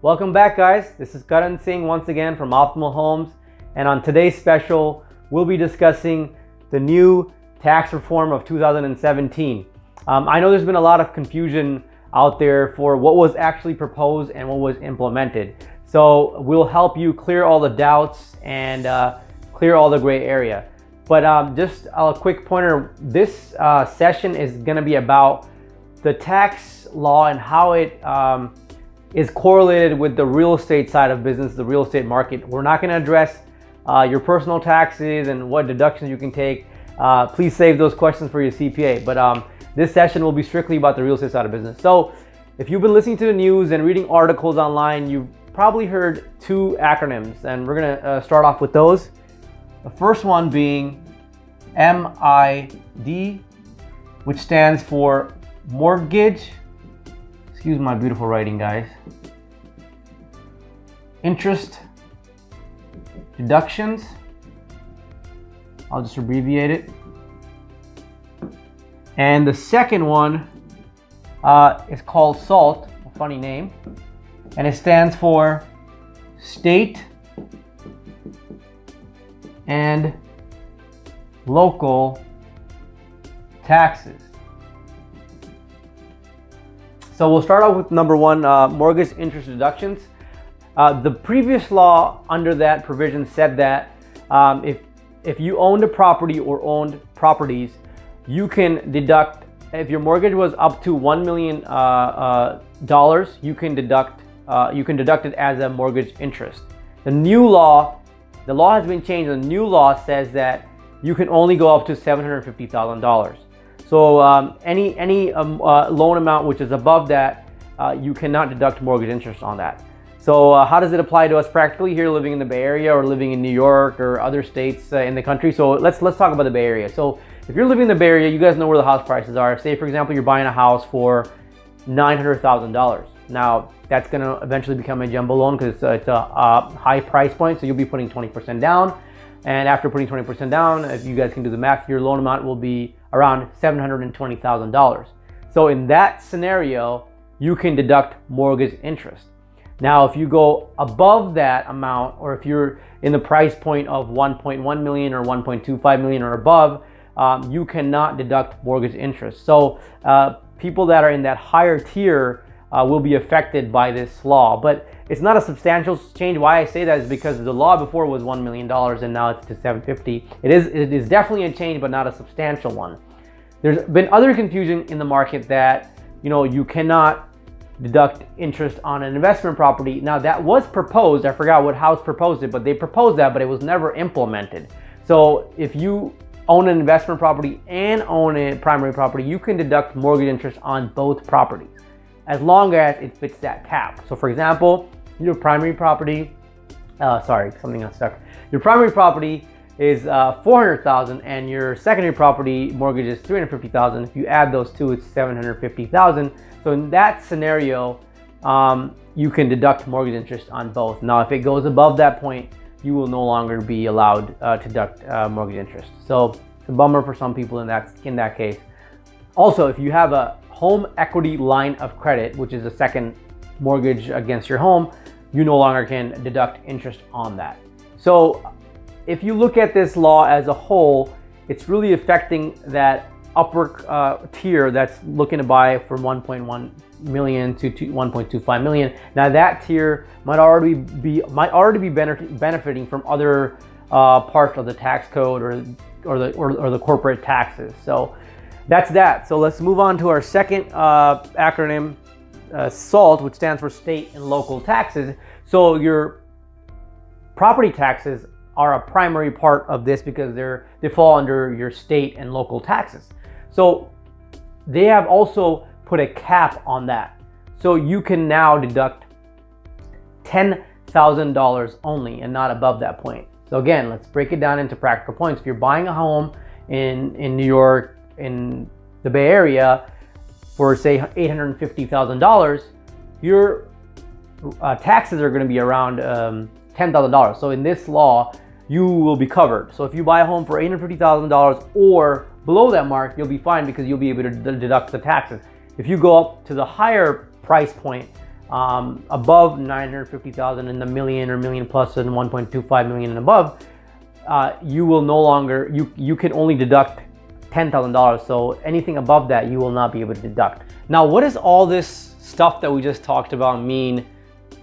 Welcome back, guys. This is Karan Singh once again from Optimal Homes, and on today's special we'll be discussing the new tax reform of 2017. I know there's been a lot of confusion out there for what was actually proposed and what was implemented, so we'll help you clear all the doubts and clear all the gray area. But just a quick pointer, this session is going to be about the tax law and how it is correlated with the real estate side of business, the real estate market. We're not going to address your personal taxes and what deductions you can take. Please save those questions for your CPA. But this session will be strictly about the real estate side of business. So if you've been listening to the news and reading articles online, you've probably heard two acronyms, and we're going to start off with those. The first one being MID, which stands for mortgage, excuse my beautiful writing, guys, interest deductions. I'll just abbreviate it. And the second one is called SALT, a funny name, and it stands for state and local taxes. So we'll start off with number one, mortgage interest deductions. The previous law under that provision said that if you owned a property or owned properties, you can deduct, if your mortgage was up to $1 million, you can deduct it as a mortgage interest. The law has been changed. The new law says that you can only go up to $750,000. So any loan amount which is above that, you cannot deduct mortgage interest on that. So how does it apply to us practically here living in the Bay Area or living in New York or other states in the country? So let's talk about the Bay Area. So if you're living in the Bay Area, you guys know where the house prices are. Say, for example, you're buying a house for $900,000. Now, that's going to eventually become a jumbo loan because it's a high price point. So you'll be putting 20% down. And after putting 20% down, if you guys can do the math, your loan amount will be around $720,000. So in that scenario, you can deduct mortgage interest. Now, if you go above that amount, or if you're in the price point of 1.1 million or 1.25 million or above, you cannot deduct mortgage interest. So people that are in that higher tier will be affected by this law, but it's not a substantial change. Why I say that is because the law before was $1 million and now it's to $750,000. It is definitely a change, but not a substantial one. There's been other confusion in the market that you cannot deduct interest on an investment property. Now that was proposed. I forgot what house proposed it, but they proposed that, but it was never implemented. So if you own an investment property and own a primary property, you can deduct mortgage interest on both properties as long as it fits that cap. So for example, your primary property, something got stuck. Your primary property is $400,000 and your secondary property mortgage is $350,000. If you add those two, it's $750,000. So in that scenario, you can deduct mortgage interest on both. Now, if it goes above that point, you will no longer be allowed to deduct mortgage interest. So it's a bummer for some people in that case. Also, if you have a home equity line of credit, which is a second mortgage against your home, you no longer can deduct interest on that. So if you look at this law as a whole, it's really affecting that upper tier that's looking to buy from 1.1 million to 1.25 million. Now that tier might already be benefiting from other parts of the tax code or the corporate taxes. So that's that. So let's move on to our second acronym, SALT, which stands for state and local taxes. So your property taxes are a primary part of this because they fall under your state and local taxes. So they have also put a cap on that. So you can now deduct $10,000 only and not above that point. So again, let's break it down into practical points. If you're buying a home in New York, in the Bay Area for say $850,000, your taxes are going to be around $10,000. So in this law, you will be covered. So if you buy a home for $850,000 or below that mark, you'll be fine because you'll be able to deduct the taxes. If you go up to the higher price point, above 950,000 and the million or million plus and 1.25 million and above, you will no longer, you can only deduct $10,000. So anything above that, you will not be able to deduct. Now, what does all this stuff that we just talked about mean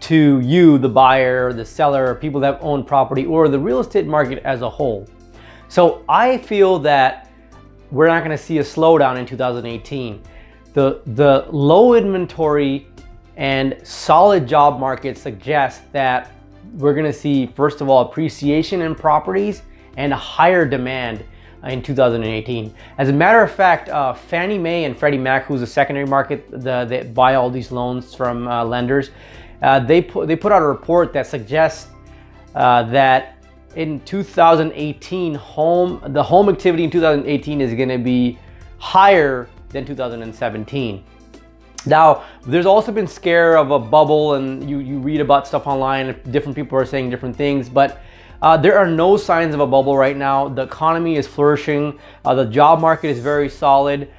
to you, the buyer, the seller, people that own property, or the real estate market as a whole? So I feel that we're not going to see a slowdown in 2018. The low inventory and solid job market suggests that we're going to see, first of all, appreciation in properties and a higher demand in 2018. As a matter of fact, Fannie Mae and Freddie Mac, who's a secondary market, they buy all these loans from lenders, they put out a report that suggests that in 2018, the home activity in 2018 is going to be higher than 2017. Now, there's also been scare of a bubble, and you read about stuff online, different people are saying different things, but there are no signs of a bubble right now. The economy is flourishing, the job market is very solid,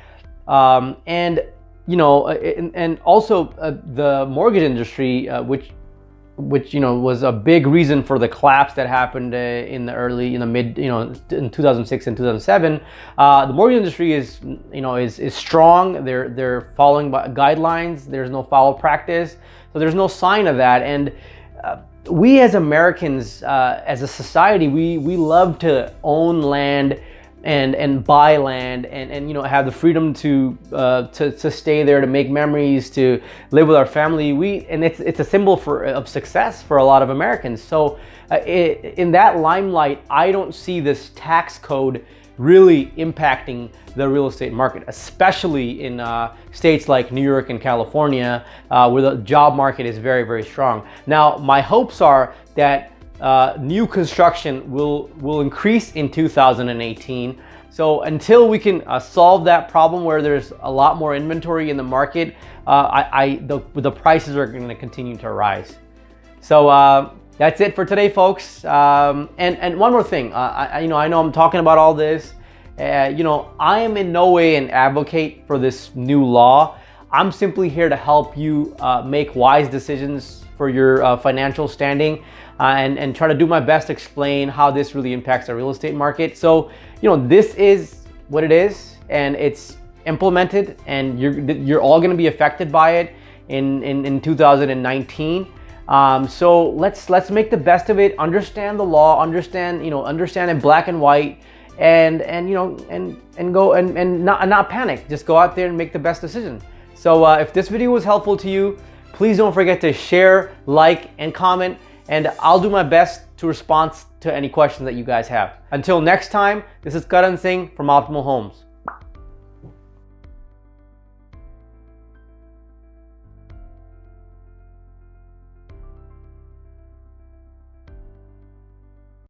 and you know, and also the mortgage industry, which you know was a big reason for the collapse that happened in the mid, you know, in 2006 and 2007. The mortgage industry is, you know, is strong. They're following guidelines. There's no foul practice, so there's no sign of that. And we as Americans, as a society, we love to own land and buy land and you know, have the freedom to stay there, to make memories, to live with our family. And it's a symbol of success for a lot of Americans. So in that limelight, I don't see this tax code really impacting the real estate market, especially in states like New York and California, where the job market is very, very strong. Now, my hopes are that new construction will increase in 2018. So until we can solve that problem where there's a lot more inventory in the market, the prices are going to continue to rise. So that's it for today, folks. And one more thing, I know I'm talking about all this. You know, I am in no way an advocate for this new law. I'm simply here to help you make wise decisions for your financial standing, and try to do my best to explain how this really impacts the real estate market. So, you know, this is what it is, and it's implemented, and you're all going to be affected by it in 2019. So let's make the best of it. Understand the law. Understand in black and white, and you know, and go and not panic. Just go out there and make the best decision. So if this video was helpful to you, please don't forget to share, like, and comment, and I'll do my best to respond to any questions that you guys have. Until next time, this is Karan Singh from Optimal Homes.